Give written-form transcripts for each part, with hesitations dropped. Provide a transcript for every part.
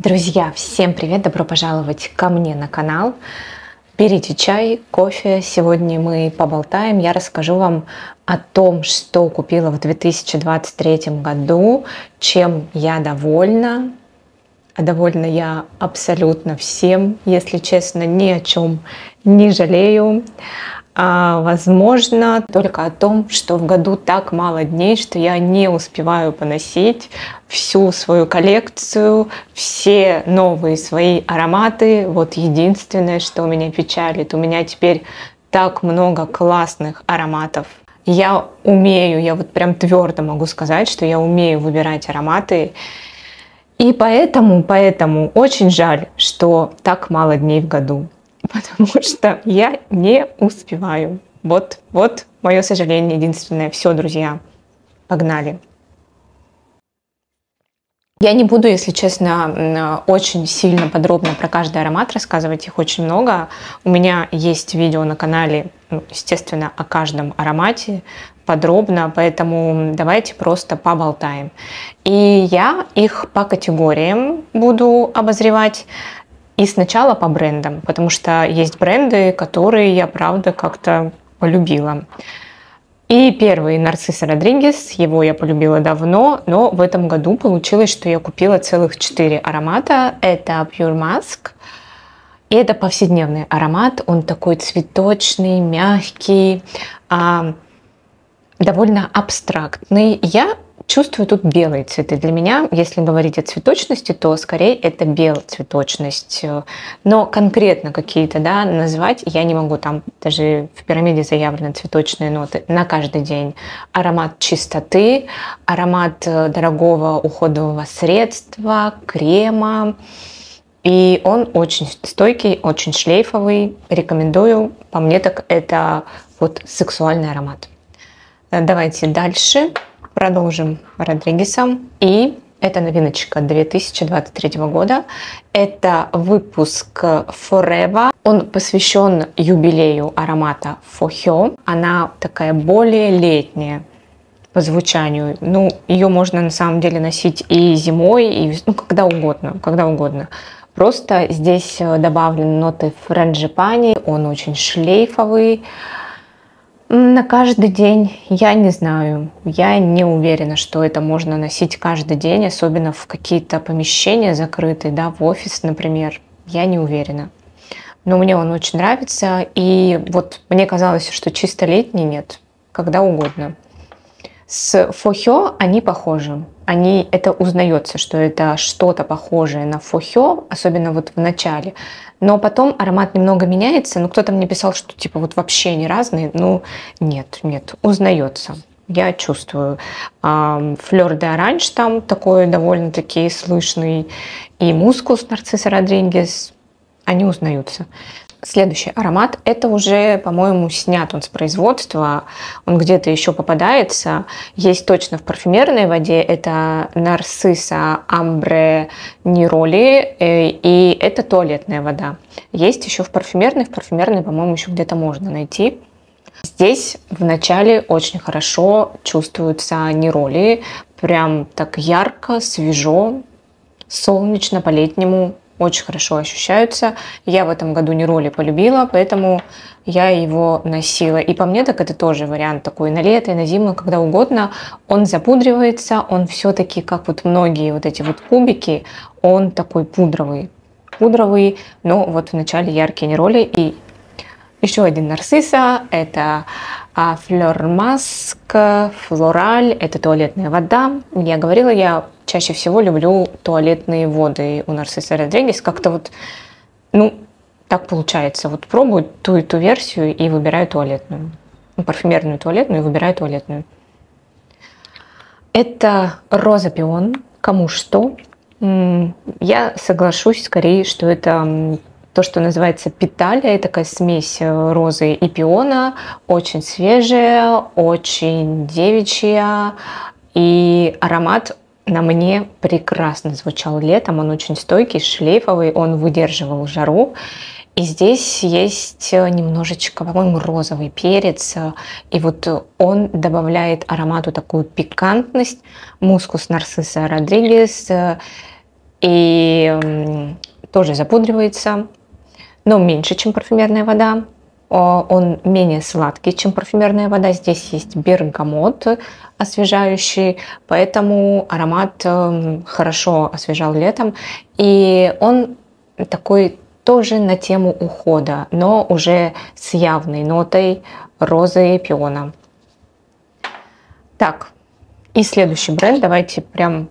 Друзья, всем привет! Добро пожаловать ко мне на канал. Берите чай, кофе. Сегодня мы поболтаем. Я расскажу вам о том, что купила в 2023 году, чем я довольна. А довольна я абсолютно всем, если честно, ни о чем не жалею. Возможно, только о том, что в году так мало дней, что я не успеваю поносить всю свою коллекцию, все новые свои ароматы. Вот единственное, что меня печалит, у меня теперь так много классных ароматов. Я вот прям твердо могу сказать, что я умею выбирать ароматы. И поэтому очень жаль, что так мало дней в году. Потому что я не успеваю. Вот мое сожаление единственное. Все, друзья, погнали. Я не буду, если честно, очень сильно подробно про каждый аромат рассказывать, их очень много. У меня есть видео на канале, естественно, о каждом аромате подробно, поэтому давайте просто поболтаем. И я их по категориям буду обозревать. И сначала по брендам, потому что есть бренды, которые я, правда, как-то полюбила. И первый Нарцисса Родригес, его я полюбила давно, но в этом году получилось, что я купила целых 4 аромата. Это Pure Musk, и это повседневный аромат, он такой цветочный, мягкий, довольно абстрактный. Я чувствую тут белые цветы. Для меня, если говорить о цветочности, то скорее это белоцветочность. Но конкретно какие-то, назвать я не могу. Там даже в пирамиде заявлены цветочные ноты на каждый день. Аромат чистоты, аромат дорогого уходового средства, крема. И он очень стойкий, очень шлейфовый. Рекомендую. По мне так это вот сексуальный аромат. Давайте дальше. Продолжим Родригесом. И это новиночка 2023 года. Это выпуск Forever. Он посвящен юбилею аромата Фохё. Она такая более летняя по звучанию. Ее можно на самом деле носить и зимой, и когда угодно. Просто здесь добавлены ноты франгипани. Он очень шлейфовый. На каждый день, я не знаю, я не уверена, что это можно носить каждый день, особенно в какие-то помещения закрытые, в офис, например, я не уверена. Но мне он очень нравится, и вот мне казалось, что чисто летний нет, когда угодно. С Фохё они похожи, это узнается, что это что-то похожее на Фохё, особенно вот в начале. Но потом аромат немного меняется, кто-то мне писал, что типа вот вообще они разные, нет, узнается, я чувствую. Флёр де оранж там такой довольно-таки слышный, и мускус Нарцисса Родригес, они узнаются. Следующий аромат, это уже, по-моему, снят он с производства, он где-то еще попадается, есть точно в парфюмерной воде, это Нарцисса Амбре Нероли, и это туалетная вода. Есть еще в парфюмерной, по-моему, еще где-то можно найти. Здесь в начале очень хорошо чувствуются нероли, прям так ярко, свежо, солнечно, по-летнему. Очень хорошо ощущаются. Я в этом году нероли полюбила, поэтому я его носила. И по мне так это тоже вариант такой на лето и на зиму, когда угодно. Он запудривается, он все-таки, как вот многие вот эти вот кубики, он такой пудровый, но вот в начале яркие нероли. И еще один Нарцисса, это Fleur Musk, Флораль, это туалетная вода. Я говорила, я чаще всего люблю туалетные воды у Нарцисса Родригес. Как-то вот, так получается. Вот пробую ту и ту версию и выбираю туалетную. Парфюмерную туалетную и выбираю туалетную. Это Роза Пион. Кому что. Я соглашусь скорее, что это то, что называется питалия, такая смесь розы и пиона, очень свежая, очень девичья, и аромат на мне прекрасно звучал летом, он очень стойкий, шлейфовый, он выдерживал жару, и здесь есть немножечко, по-моему, розовый перец, и вот он добавляет аромату такую пикантность, мускус Нарцисса Родригес. и тоже запудривается, но меньше, чем парфюмерная вода. Он менее сладкий, чем парфюмерная вода. Здесь есть бергамот освежающий, поэтому аромат хорошо освежал летом. И он такой тоже на тему ухода, но уже с явной нотой розы и пиона. Так, и следующий бренд. Давайте прям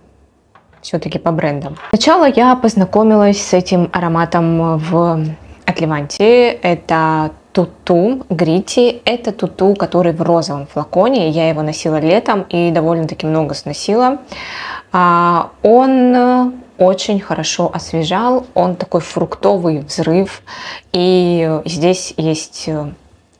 все-таки по брендам. Сначала я познакомилась с этим ароматом от Леванти. Это Туту Грити. Это Туту, который в розовом флаконе. Я его носила летом и довольно-таки много сносила. Он очень хорошо освежал. Он такой фруктовый взрыв. И здесь есть...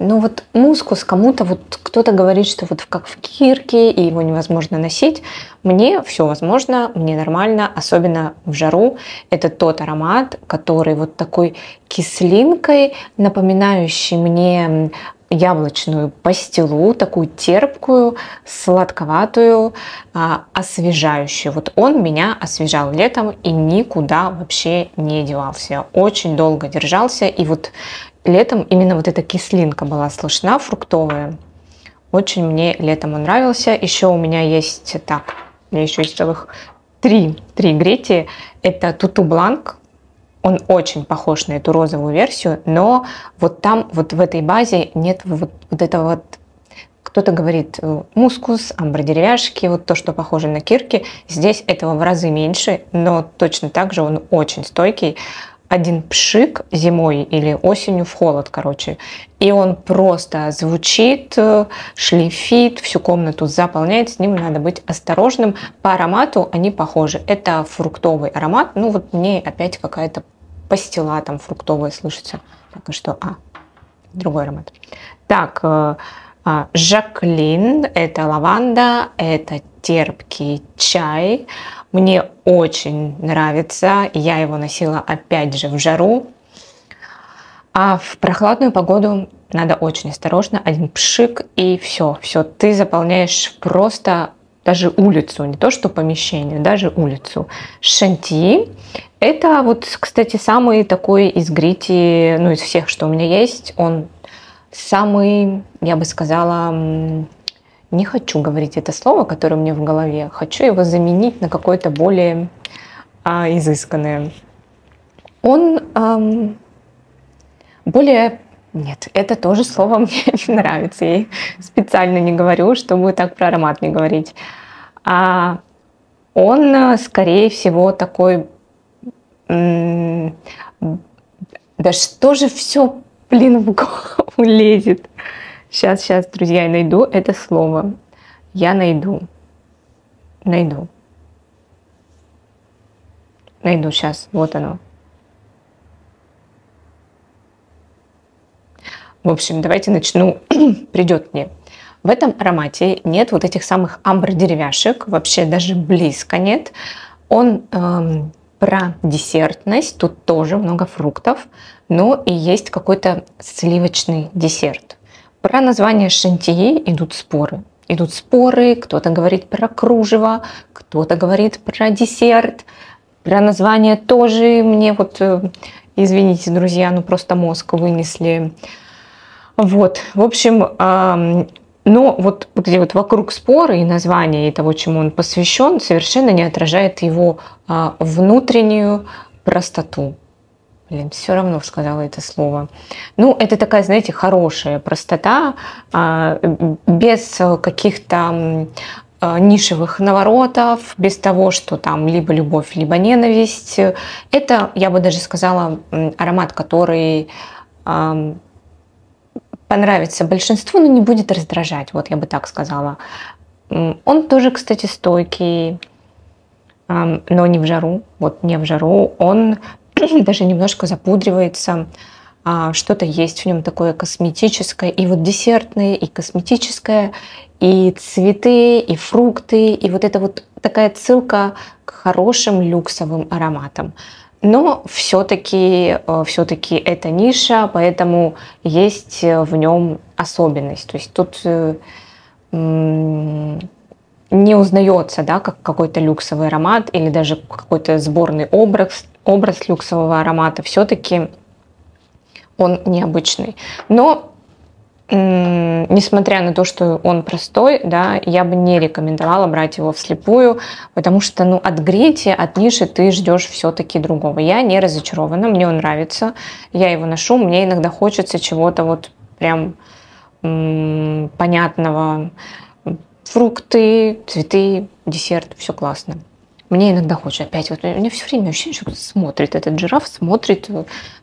Ну вот мускус, кому-то вот кто-то говорит, что вот как в кирке, и его невозможно носить. Мне все возможно, мне нормально, особенно в жару. Это тот аромат, который вот такой кислинкой, напоминающий мне яблочную пастилу, такую терпкую, сладковатую, освежающую. Вот он меня освежал летом и никуда вообще не девался. Очень долго держался, и вот летом именно вот эта кислинка была слышна, фруктовая. Очень мне летом он нравился. Еще у меня есть, так, у меня еще есть целых три Грити. Это Туту Бланк. Он очень похож на эту розовую версию, но вот там, вот в этой базе нет вот этого вот, кто-то говорит мускус, амбр-деревяшки, вот то, что похоже на кирки. Здесь этого в разы меньше, но точно так же он очень стойкий. Один пшик зимой или осенью в холод, короче, и он просто звучит, шлейфит, всю комнату заполняет, с ним надо быть осторожным. По аромату они похожи. Это фруктовый аромат, ну вот мне опять какая-то пастила там фруктовая слышится. Так, а что? Другой аромат. Так, Жаклин, это лаванда, это терпкий чай. Мне очень нравится, я его носила опять же в жару. А в прохладную погоду надо очень осторожно, один пшик и все, ты заполняешь просто даже улицу, не то что помещение, даже улицу. Шанти, это вот, кстати, самый такой из Грити, ну из всех, что у меня есть, он самый, я бы сказала, не хочу говорить это слово, которое у меня в голове. Хочу его заменить на какое-то более изысканное. Он более... Нет, это тоже слово мне не нравится. Я специально не говорю, чтобы так про аромат не говорить. Он, скорее всего, такой... Да что же все, блин, в голову лезет? Сейчас, друзья, я найду это слово. Я найду сейчас. Вот оно. В общем, давайте начну. Придет мне. В этом аромате нет вот этих самых амбр-деревяшек. Вообще даже близко нет. Он про десертность. Тут тоже много фруктов. Но и есть какой-то сливочный десерт. Про название шантии идут споры. Кто-то говорит про кружево, кто-то говорит про десерт. Про название тоже мне вот, извините, друзья, ну просто мозг вынесли. Вот, в общем, но вот где вот вокруг споры и названия и того, чему он посвящен, совершенно не отражает его внутреннюю простоту. Блин, все равно сказала это слово. Ну, это такая, знаете, хорошая простота, без каких-то нишевых наворотов, без того, что там либо любовь, либо ненависть. Это, я бы даже сказала, аромат, который понравится большинству, но не будет раздражать, вот я бы так сказала. Он тоже, кстати, стойкий, но не в жару, вот не в жару. Он даже немножко запудривается, что-то есть в нем такое косметическое, и вот десертное, и косметическое, и цветы, и фрукты, и вот это вот такая отсылка к хорошим люксовым ароматам. Но все-таки это ниша, поэтому есть в нем особенность. То есть тут не узнается, да, как какой-то люксовый аромат или даже какой-то сборный образ люксового аромата. Все-таки он необычный. Но несмотря на то, что он простой, да, я бы не рекомендовала брать его вслепую, потому что, ну, от Грити, от Ниши ты ждешь все-таки другого. Я не разочарована, мне он нравится, я его ношу, мне иногда хочется чего-то вот прям понятного. Фрукты, цветы, десерт, все классно. Мне иногда хочется опять, вот мне все время ощущение, что смотрит этот жираф, смотрит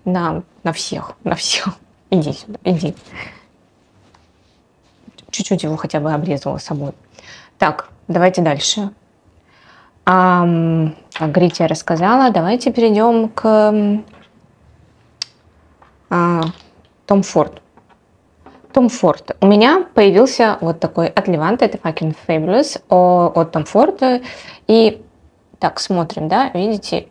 на всех, на всех. Иди сюда, иди. Чуть-чуть его хотя бы обрезала собой. Так, давайте дальше. Грити я рассказала. Давайте перейдем к Tom Ford. Tom Ford. У меня появился вот такой от Levante, это Fucking Fabulous от Tom Ford. И так, смотрим, да, видите,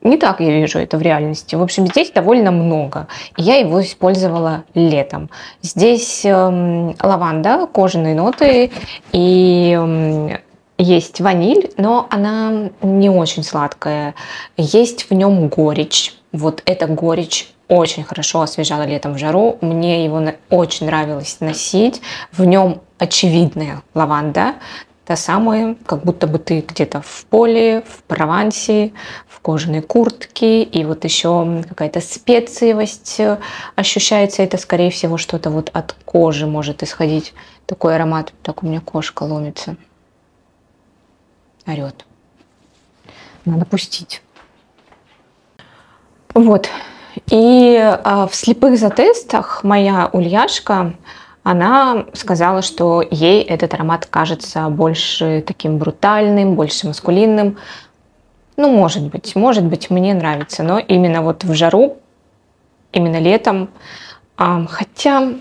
не так я вижу это в реальности. В общем, здесь довольно много. Я его использовала летом. Здесь лаванда, кожаные ноты и есть ваниль, но она не очень сладкая. Есть в нем горечь. Вот эта горечь очень хорошо освежала летом в жару. Мне его очень нравилось носить. В нем очевидная лаванда. Та самая, как будто бы ты где-то в поле, в Провансе, в кожаной куртке, и вот еще какая-то специевость ощущается. Это, скорее всего, что-то вот от кожи может исходить. Такой аромат. Так, у меня кошка ломится. Орет. Надо пустить. Вот. И в слепых затестах моя Ульяшка, она сказала, что ей этот аромат кажется больше таким брутальным, больше маскулинным. Ну, может быть, мне нравится, но именно вот в жару, именно летом, хотя,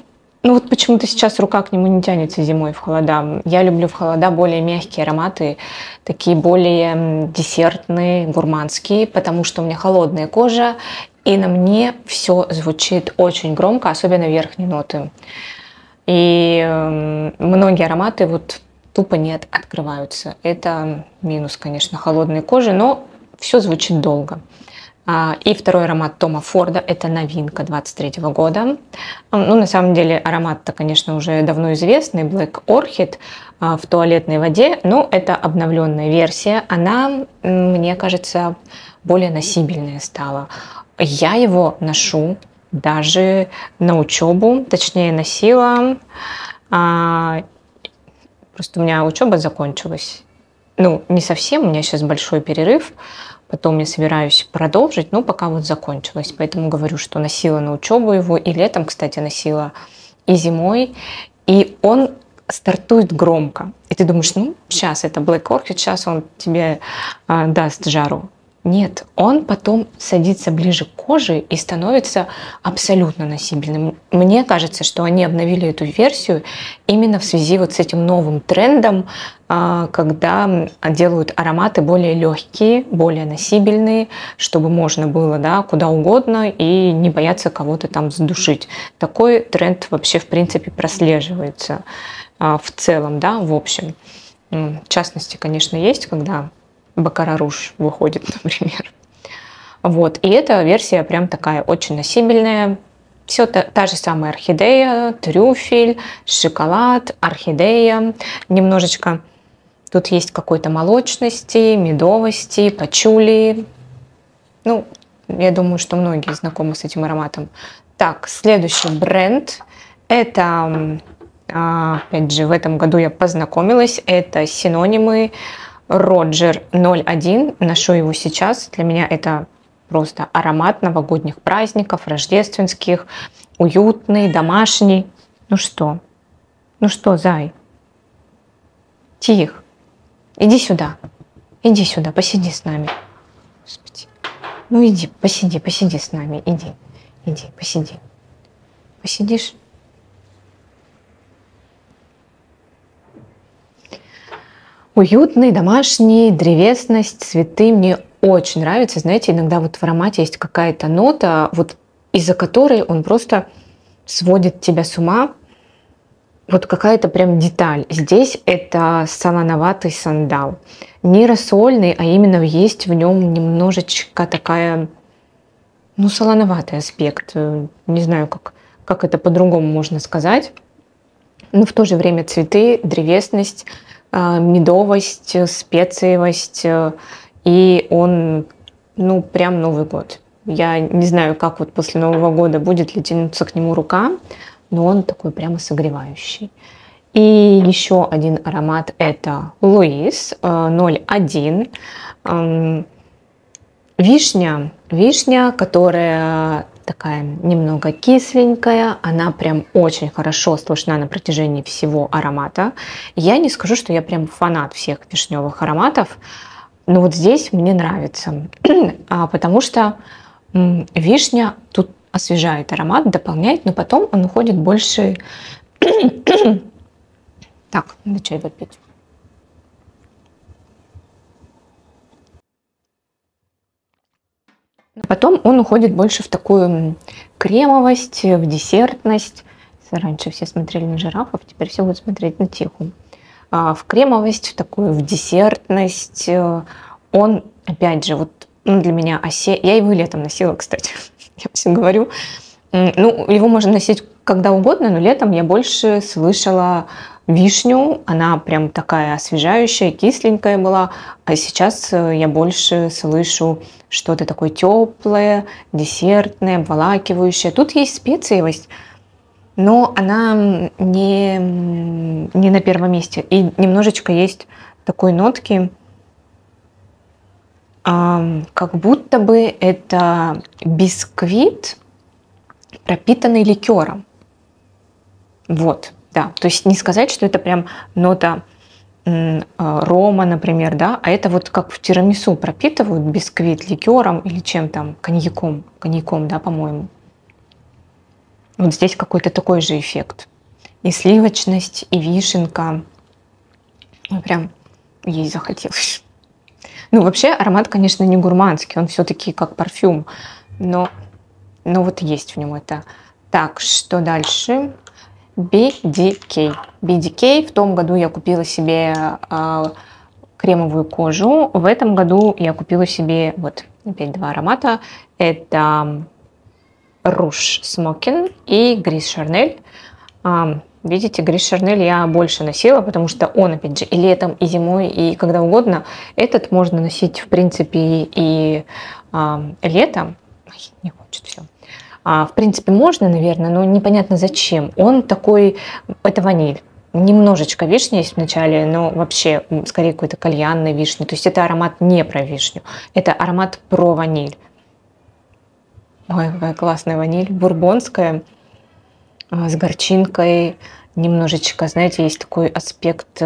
ну вот почему-то сейчас рука к нему не тянется зимой в холода. Я люблю в холода более мягкие ароматы, такие более десертные, гурманские, потому что у меня холодная кожа, и на мне все звучит очень громко, особенно верхние ноты. И многие ароматы вот тупо не открываются. Это минус, конечно, холодной кожи, но все звучит долго. И второй аромат Тома Форда, это новинка 23 года. Ну, на самом деле, аромат-то, конечно, уже давно известный, Black Orchid в туалетной воде, но это обновленная версия. Она, мне кажется, более носибельная стала. Я его ношу даже на учебу, точнее носила. Просто у меня учеба закончилась. Ну, не совсем, у меня сейчас большой перерыв. Потом я собираюсь продолжить, но пока вот закончилась. Поэтому говорю, что носила на учебу его. И летом, кстати, носила, и зимой. И он стартует громко. И ты думаешь, ну, сейчас это Black Orchid, сейчас он тебе даст жару. Нет, он потом садится ближе к коже и становится абсолютно носибельным. Мне кажется, что они обновили эту версию именно в связи вот с этим новым трендом, когда делают ароматы более легкие, более носибельные, чтобы можно было, да, куда угодно и не бояться кого-то там задушить. Такой тренд вообще в принципе прослеживается в целом, да, в общем. В частности, конечно, есть, когда Баккара Руж выходит, например. Вот. И эта версия прям такая очень носибельная. Все та же самая орхидея, трюфель, шоколад, орхидея. Немножечко тут есть какой-то молочности, медовости, пачули. Ну, я думаю, что многие знакомы с этим ароматом. Так, следующий бренд. Это, опять же, в этом году я познакомилась. Это синонимы Роджер 01, ношу его сейчас. Для меня это просто аромат новогодних праздников, рождественских, уютный, домашний. Ну что, зай? Тих, иди сюда, посиди с нами. Господи. Ну иди, посиди с нами, иди, посиди. Посидишь? Уютный, домашний, древесность, цветы мне очень нравится. Знаете, иногда вот в аромате есть какая-то нота, вот из-за которой он просто сводит тебя с ума. вот какая-то прям деталь. Здесь это солоноватый сандал. Не рассольный, а именно есть в нем немножечко такая, ну, солоноватый аспект. Не знаю, как это по-другому можно сказать. Но в то же время цветы, древесность, медовость, специевость. И он, ну, прям Новый год. Я не знаю, как вот после Нового года будет ли тянуться к нему рука, но он такой прямо согревающий. И еще один аромат — это Луис 01. Вишня. Вишня, которая такая немного кисленькая, она прям очень хорошо слышна на протяжении всего аромата. Я не скажу, что я прям фанат всех вишневых ароматов, но вот здесь мне нравится, потому что вишня тут освежает аромат, дополняет, но потом он уходит больше... Так, надо чай выпить. Потом он уходит больше в такую кремовость, в десертность. Раньше все смотрели на жирафов, теперь все будут смотреть на Тиху. В кремовость, в такую, в десертность. Он, опять же, вот для меня я его летом носила, кстати, я всем говорю. Ну, его можно носить когда угодно, но летом я больше слышала вишню. Она прям такая освежающая, кисленькая была. А сейчас я больше слышу что-то такое теплое, десертное, обволакивающее. Тут есть специевость, но она не на первом месте. И немножечко есть такой нотки, как будто бы это бисквит, пропитанный ликером. Вот, да. То есть не сказать, что это прям нота рома, например, да, а это вот как в тирамису пропитывают бисквит ликером или чем там, коньяком, да, по-моему. Вот здесь какой-то такой же эффект. И сливочность, и вишенка. Ну, прям ей захотелось. Ну, вообще аромат, конечно, не гурманский, он все-таки как парфюм, но вот есть в нем это. Так, что дальше? BDK. BDK. В том году я купила себе кремовую кожу. В этом году я купила себе вот опять два аромата. Это Rouge Smokin и Gris Charnel. Видите, Грис Шарнель я больше носила, потому что он, опять же, и летом, и зимой, и когда угодно. Этот можно носить, в принципе, и летом. Ой, не хочет все. В принципе, можно, наверное, но непонятно зачем. Он такой, это ваниль. Немножечко вишни есть в начале, но вообще скорее какой-то кальянной вишни. То есть это аромат не про вишню, это аромат про ваниль. Ой, какая классная ваниль, бурбонская, с горчинкой. Немножечко, знаете, есть такой аспект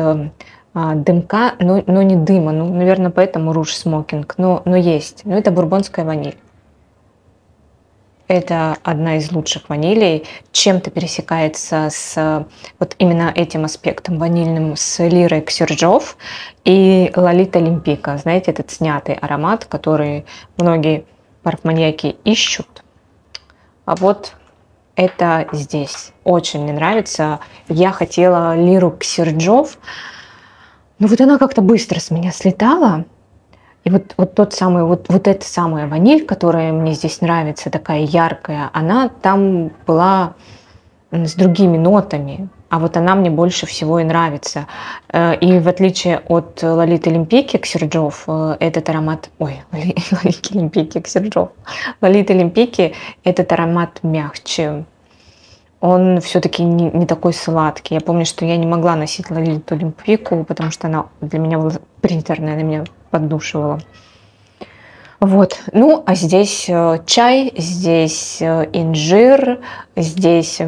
дымка, но не дыма. Ну, наверное, поэтому Rouge Smoking, но есть. Но это бурбонская ваниль. Это одна из лучших ванилей. Чем-то пересекается с вот именно этим аспектом ванильным с Лирой Ксержов и Лолита Олимпика. Знаете, этот снятый аромат, который многие парфманьяки ищут. А вот это здесь. Очень мне нравится. Я хотела Лиру Ксержов, но вот она как-то быстро с меня слетала. И вот тот самый, вот эта самая ваниль, которая мне здесь нравится, такая яркая, она там была с другими нотами, а вот она мне больше всего и нравится. И в отличие от Лолиты Олимпики Ксержов, этот аромат... Ой, Лолиты Олимпики Ксержов. Лолиты Олимпики этот аромат мягче. Он все-таки не такой сладкий. Я помню, что я не могла носить Лолиту Олимпику, потому что она для меня была приторная, она меня поддушивала. Вот. Ну, а здесь чай, здесь инжир, здесь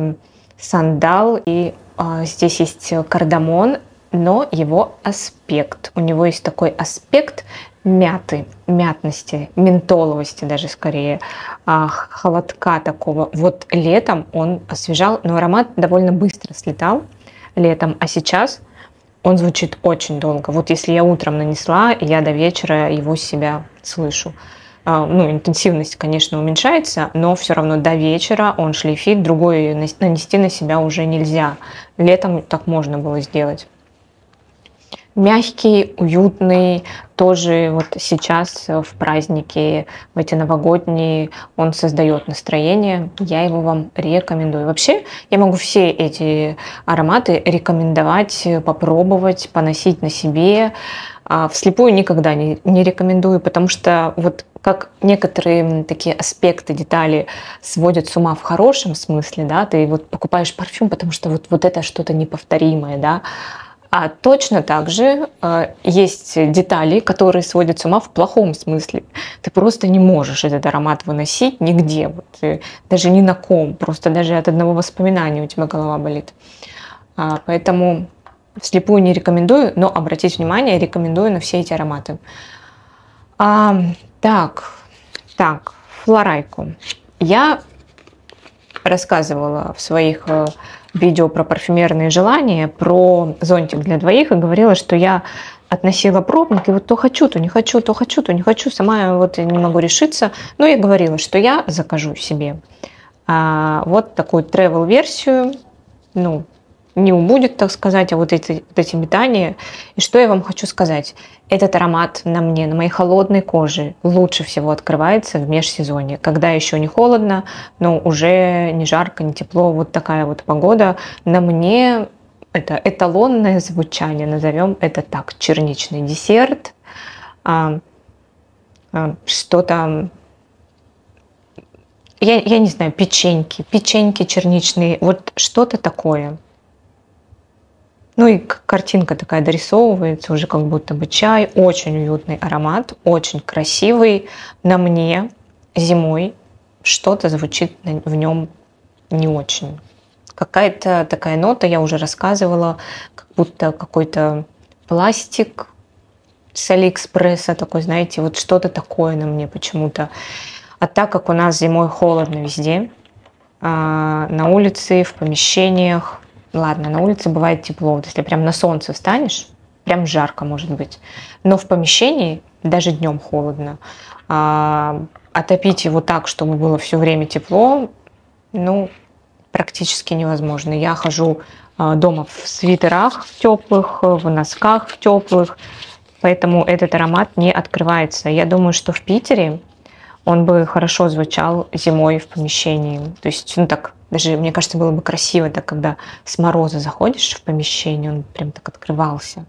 сандал и здесь есть кардамон, но его аспект. У него есть такой аспект мяты, мятности, ментоловости даже скорее, холодка такого. Вот летом он освежал, но аромат довольно быстро слетал летом, а сейчас он звучит очень долго. Вот если я утром нанесла, я до вечера его себя слышу. ну, интенсивность, конечно, уменьшается, но все равно до вечера он шлейфит, другой нанести на себя уже нельзя. Летом так можно было сделать. Мягкий, уютный, тоже вот сейчас в праздники, в эти новогодние, он создает настроение, я его вам рекомендую. Вообще, я могу все эти ароматы рекомендовать, попробовать, поносить на себе. Вслепую никогда не рекомендую, потому что вот как некоторые такие аспекты, детали сводят с ума в хорошем смысле, да, ты вот покупаешь парфюм, потому что вот это что-то неповторимое, да, а точно так же есть детали, которые сводят с ума в плохом смысле. Ты просто не можешь этот аромат выносить нигде, вот, даже ни на ком, просто даже от одного воспоминания у тебя голова болит. Поэтому вслепую не рекомендую, но обратить внимание, рекомендую на все эти ароматы. Так, флорайку. Я рассказывала в своих видео про парфюмерные желания, про зонтик для двоих и говорила, что я относила пробник, и вот то хочу, то не хочу, то хочу, то не хочу, сама вот не могу решиться. Но я говорила, что я закажу себе вот такую travel-версию, ну, не убудет, так сказать, а вот эти метания. И что я вам хочу сказать? Этот аромат на мне, на моей холодной коже лучше всего открывается в межсезонье, когда еще не холодно, но уже не жарко, не тепло. Вот такая вот погода. На мне это эталонное звучание, назовем это так, черничный десерт, что-то, я не знаю, печеньки черничные, вот что-то такое. Ну и картинка такая дорисовывается, уже как будто бы чай. Очень уютный аромат, очень красивый. На мне зимой что-то звучит в нем не очень. Какая-то такая нота, я уже рассказывала, как будто какой-то пластик с Алиэкспресса, такой, знаете, вот что-то такое на мне почему-то. А так как у нас зимой холодно везде, на улице, в помещениях, ладно, на улице бывает тепло, вот если прям на солнце встанешь, прям жарко может быть. Но в помещении даже днем холодно. Отопить его так, чтобы было все время тепло, ну, практически невозможно. Я хожу дома в свитерах теплых, в носках теплых, поэтому этот аромат не открывается. Я думаю, что в Питере он бы хорошо звучал зимой в помещении. То есть, ну так, даже, мне кажется, было бы красиво, так, когда с мороза заходишь в помещение, он прям так открывался.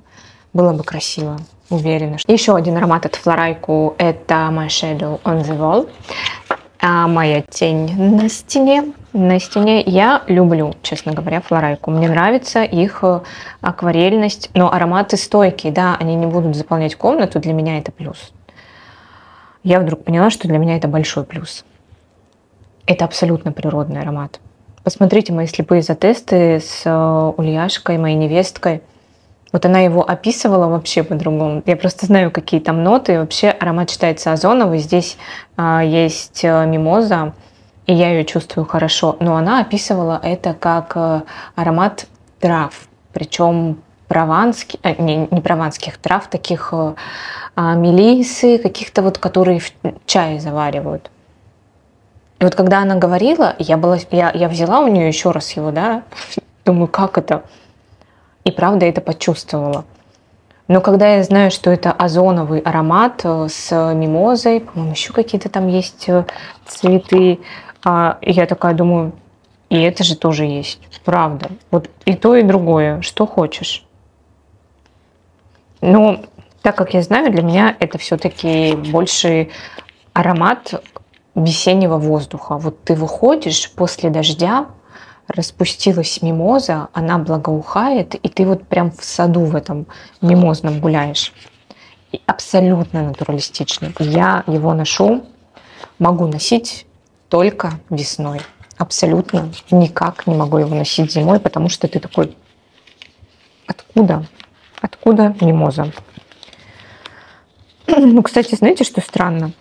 Было бы красиво, уверена. Еще один аромат от Флорайку – это My Shadow on the Wall. Моя тень на стене. На стене я люблю, честно говоря, Флорайку. Мне нравится их акварельность, но ароматы стойкие, да, они не будут заполнять комнату, для меня это плюс. Я вдруг поняла, что для меня это большой плюс. Это абсолютно природный аромат. Посмотрите мои слепые затесты с Ульяшкой, моей невесткой. Вот она его описывала вообще по-другому. Я просто знаю, какие там ноты. Вообще аромат считается озоновый. Здесь есть мимоза, и я ее чувствую хорошо. Но она описывала это как аромат трав. Причем не прованских трав, таких мелисы, каких-то вот, которые в чае заваривают. И вот когда она говорила, я взяла у нее еще раз его, да, думаю, как это? И правда это почувствовала. Но когда я знаю, что это озоновый аромат с мимозой, по-моему, еще какие-то там есть цветы, я такая думаю, и это же тоже есть, правда. Вот и то, и другое, что хочешь. Но так как я знаю, для меня это все-таки больше аромат весеннего воздуха. Вот ты выходишь после дождя, распустилась мимоза, она благоухает, и ты вот прям в саду в этом мимозном гуляешь. И абсолютно натуралистичный. Я его ношу, могу носить только весной. Абсолютно никак не могу его носить зимой, потому что ты такой, откуда? Откуда мимоза? Ну, кстати, знаете, что странно?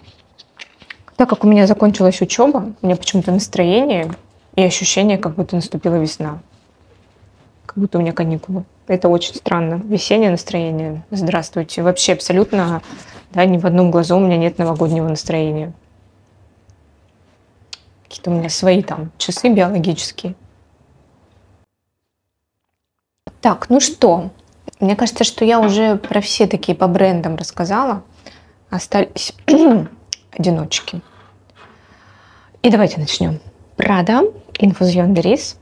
Так как у меня закончилась учеба, у меня почему-то настроение и ощущение, как будто наступила весна. как будто у меня каникулы. Это очень странно. Весеннее настроение. Здравствуйте. Вообще абсолютно, да, ни в одном глазу у меня нет новогоднего настроения. Какие-то у меня свои там часы биологические. Так, ну что? Мне кажется, что я уже про все такие по брендам рассказала. Остались одиночки. И давайте начнем. Prada Infusion Berries.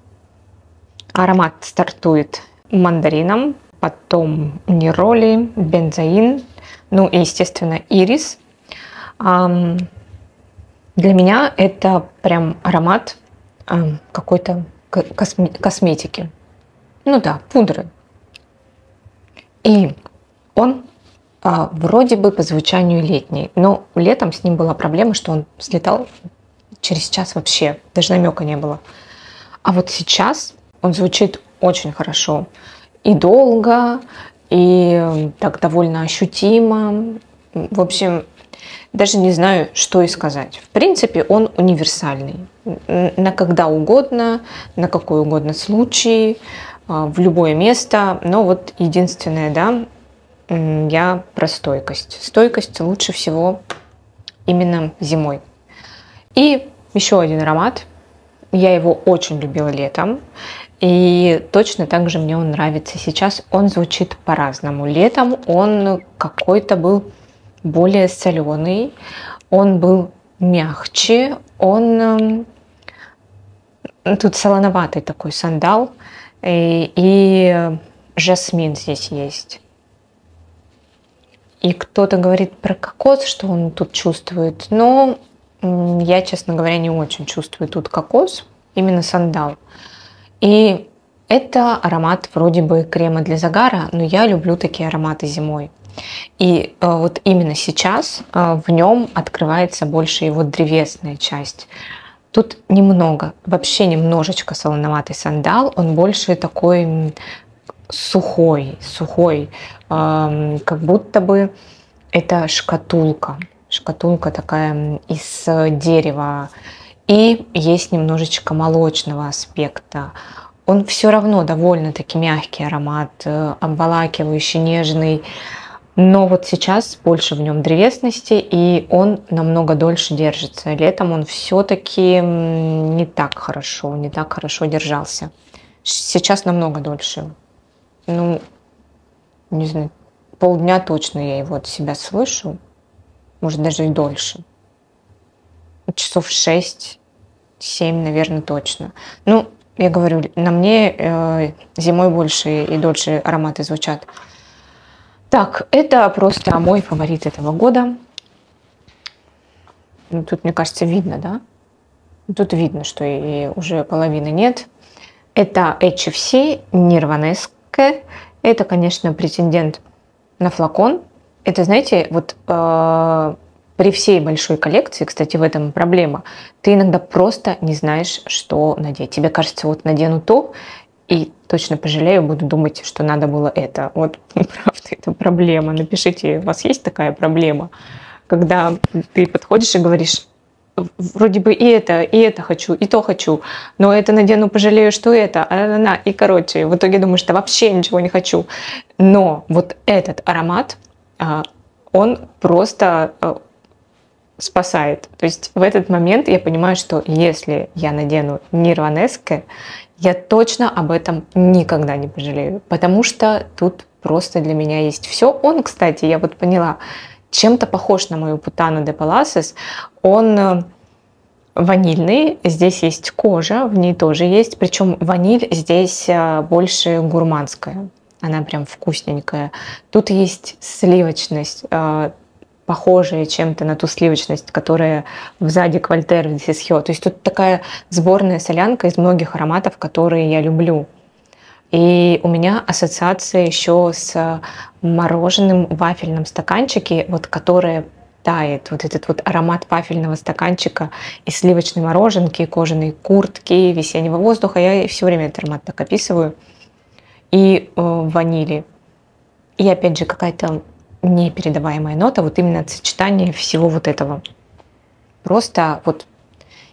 Аромат стартует мандарином, потом нероли, бензоин, ну и, естественно, ирис. Для меня это прям аромат какой-то косметики. Ну да, пудры. И он вроде бы по звучанию летний, но летом с ним была проблема, что он слетал через час вообще, даже намека не было. А вот сейчас он звучит очень хорошо. И долго, и так довольно ощутимо. В общем, даже не знаю, что и сказать. В принципе, он универсальный. На когда угодно, на какой угодно случай, в любое место. Но вот единственное, да, я про стойкость. Стойкость лучше всего именно зимой. И еще один аромат. Я его очень любила летом. И точно так же мне он нравится сейчас. Он звучит по-разному. Летом он какой-то был более соленый, он был мягче, он тут солоноватый такой сандал, и жасмин здесь есть. И кто-то говорит про кокос, что он тут чувствует, но я, честно говоря, не очень чувствую тут кокос, именно сандал. И это аромат вроде бы крема для загара, но я люблю такие ароматы зимой. И вот именно сейчас в нем открывается больше его древесная часть. Тут немного, вообще немножечко солоноватый сандал, он больше такой сухой, как будто бы это шкатулка такая из дерева. И есть немножечко молочного аспекта. Он все равно довольно-таки мягкий аромат, обволакивающий, нежный. Но вот сейчас больше в нем древесности, и он намного дольше держится. Летом он все-таки не так хорошо держался. Сейчас намного дольше. Ну, не знаю, полдня точно я его от себя слышу. Может, даже и дольше. Часов 6-7, наверное, точно. Ну, я говорю, на мне зимой больше и дольше ароматы звучат. Так, это просто мой фаворит этого года. Ну, тут, мне кажется, видно, да? Тут видно, что и уже половины нет. Это HFC Nirvanesque. Это, конечно, претендент на флакон. Это, знаете, вот при всей большой коллекции, кстати, в этом проблема, ты иногда просто не знаешь, что надеть. Тебе кажется, вот надену то, и точно пожалею, буду думать, что надо было это. Вот, правда, это проблема. Напишите, у вас есть такая проблема, когда ты подходишь и говоришь, вроде бы и это хочу, и то хочу, но это надену, пожалею, что это, и короче, в итоге думаешь, что вообще ничего не хочу. Но вот этот аромат, он просто спасает. То есть в этот момент я понимаю, что если я надену Nirvanesque, я точно об этом никогда не пожалею, потому что тут просто для меня есть все. Он, кстати, я вот поняла, чем-то похож на мою Putana de Palaces. Он ванильный, здесь есть кожа, в ней тоже есть, причем ваниль здесь больше гурманская, она прям вкусненькая. Тут есть сливочность, похожая чем-то на ту сливочность, которая в Заде Квальтер This is Her. То есть тут такая сборная солянка из многих ароматов, которые я люблю. И у меня ассоциация еще с мороженым в вафельном стаканчике, вот которое тает, вот этот вот аромат вафельного стаканчика и сливочной мороженки, кожаной куртки, весеннего воздуха. Я все время этот аромат так описываю. И ванили. И опять же какая-то непередаваемая нота, вот именно от сочетания всего вот этого. Просто вот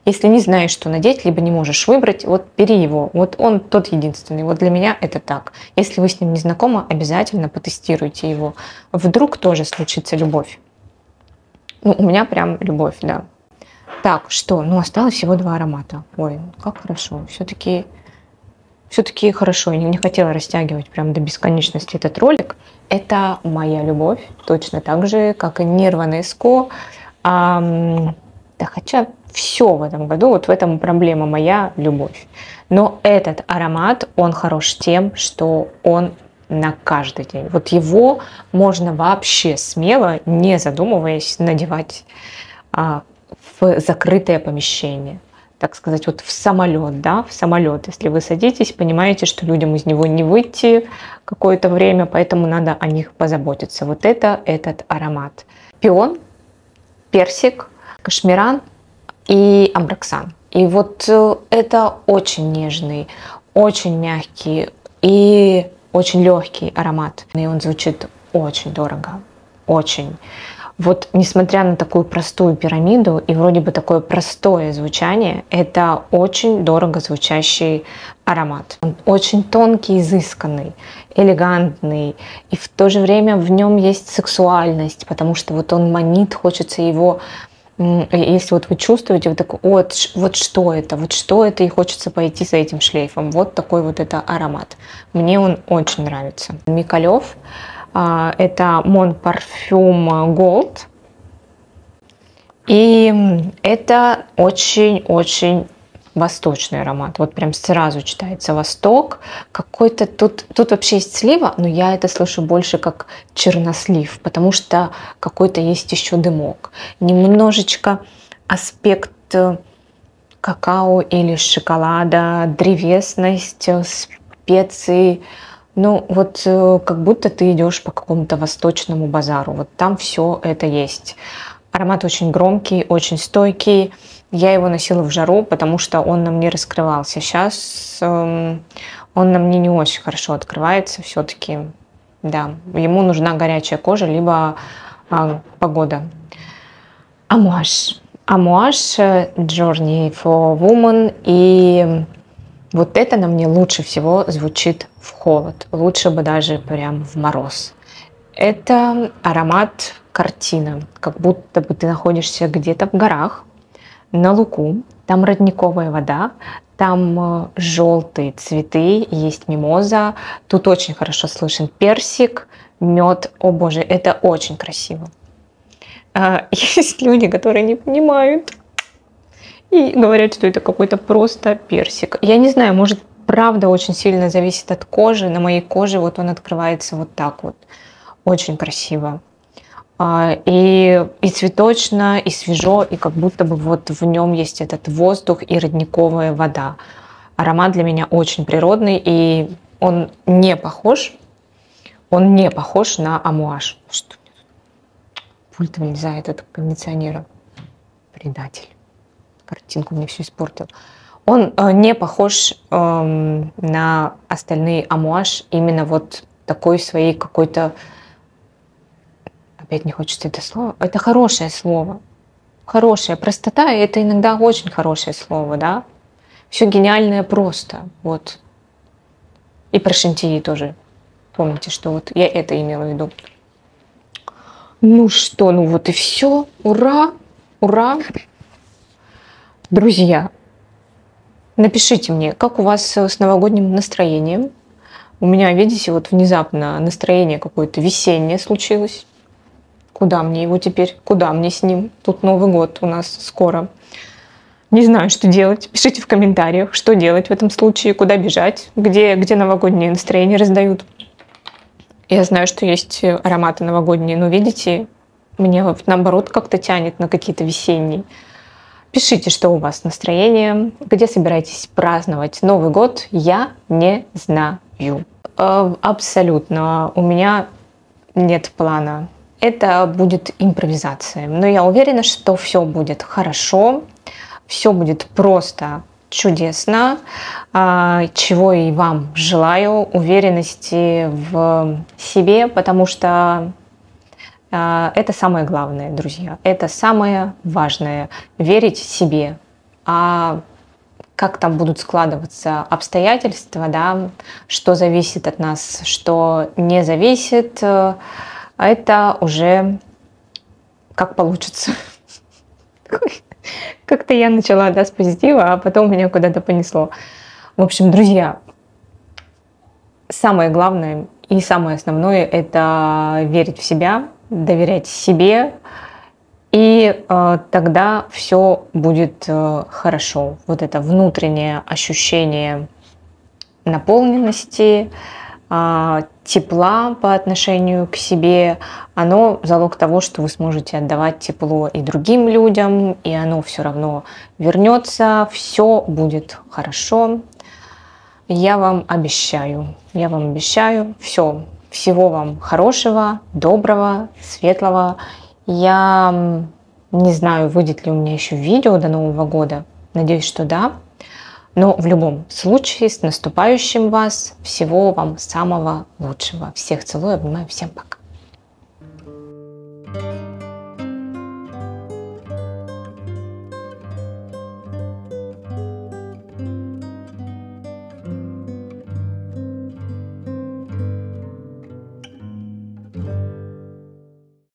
Если не знаешь, что надеть, либо не можешь выбрать, вот бери его. Вот он тот единственный. Вот для меня это так. Если вы с ним не знакомы, обязательно потестируйте его. Вдруг тоже случится любовь. Ну, у меня прям любовь, да. Так, что? Ну, осталось всего 2 аромата. Ой, как хорошо. Все-таки хорошо. Я не хотела растягивать прям до бесконечности этот ролик. Это моя любовь. Точно так же, как и Nirvanesco. Да, хотя все в этом году, вот в этом проблема моя любовь. Но этот аромат, он хорош тем, что он на каждый день. Вот его можно вообще смело, не задумываясь, надевать в закрытое помещение. Так сказать, вот в самолет, да, в самолет. Если вы садитесь, понимаете, что людям из него не выйти какое-то время, поэтому надо о них позаботиться. Вот это этот аромат. Пион, персик, кашмиран и амброксан. И вот это очень нежный, очень мягкий и очень легкий аромат. И он звучит очень дорого, очень. Вот несмотря на такую простую пирамиду и вроде бы такое простое звучание, это очень дорого звучащий аромат. Он очень тонкий, изысканный, элегантный, и в то же время в нем есть сексуальность, потому что вот он манит, хочется его, если вот вы чувствуете, вот такой, вот что это, и хочется пойти за этим шлейфом. Вот такой вот это аромат. Мне он очень нравится. Микалев. Это Mon Parfum Gold. И это очень-очень восточный аромат. Вот прям сразу читается восток. Какой-то тут вообще есть слива, но я это слышу больше как чернослив, потому что какой-то есть еще дымок. Немножечко аспект какао или шоколада, древесность, специи. Ну, вот как будто ты идешь по какому-то восточному базару. Вот там все это есть. Аромат очень громкий, очень стойкий. Я его носила в жару, потому что он на мне раскрывался. Сейчас он на мне не очень хорошо открывается. Все-таки, да, ему нужна горячая кожа, либо погода. Amouage. Amouage Journey for Woman. И вот это на мне лучше всего звучит в холод. Лучше бы даже прям в мороз. Это аромат картина. Как будто бы ты находишься где-то в горах, на лугу. Там родниковая вода, там желтые цветы, есть мимоза. Тут очень хорошо слышен персик, мед. О боже, это очень красиво. Есть люди, которые не понимают и говорят, что это какой-то просто персик. Я не знаю, может, правда очень сильно зависит от кожи. На моей коже вот он открывается вот так вот. Очень красиво. И цветочно, и свежо, и как будто бы вот в нем есть этот воздух и родниковая вода. Аромат для меня очень природный, и он не похож на Amouage. Что? Пульт вылезает от кондиционера. Предатель. Картинку мне все испортил. Он не похож на остальные Amouage именно вот такой своей какой-то... Опять не хочется это слово. Это хорошее слово. Хорошая простота, и это иногда очень хорошее слово, да? Все гениальное просто. Вот. И про Шантии тоже. Помните, что вот я это имела в виду. Ну что, ну вот и все. Ура! Ура! Друзья, напишите мне, как у вас с новогодним настроением. У меня, видите, вот внезапно настроение какое-то весеннее случилось. Куда мне его теперь? Куда мне с ним? Тут Новый год у нас скоро. Не знаю, что делать. Пишите в комментариях, что делать в этом случае, куда бежать, где новогоднее настроение раздают. Я знаю, что есть ароматы новогодние, но видите, мне наоборот как-то тянет на какие-то весенние. Пишите, что у вас настроение, где собираетесь праздновать Новый год, я не знаю. Абсолютно. У меня нет плана. Это будет импровизация. Но я уверена, что все будет хорошо, все будет просто чудесно, чего и вам желаю, уверенности в себе, потому что это самое главное, друзья, это самое важное, верить себе, а как там будут складываться обстоятельства, да, что зависит от нас, что не зависит, это уже как получится. Как-то я начала, да, с позитива, а потом меня куда-то понесло. В общем, друзья, самое главное и самое основное — это верить в себя, доверять себе, и тогда все будет хорошо. Вот это внутреннее ощущение наполненности, тепла по отношению к себе, оно залог того, что вы сможете отдавать тепло и другим людям, и оно все равно вернется, все будет хорошо. Я вам обещаю, все, всего вам хорошего, доброго, светлого. Я не знаю, выйдет ли у меня еще видео до Нового года. Надеюсь, что да. Но в любом случае, с наступающим вас, всего вам самого лучшего. Всех целую, обнимаю, всем пока.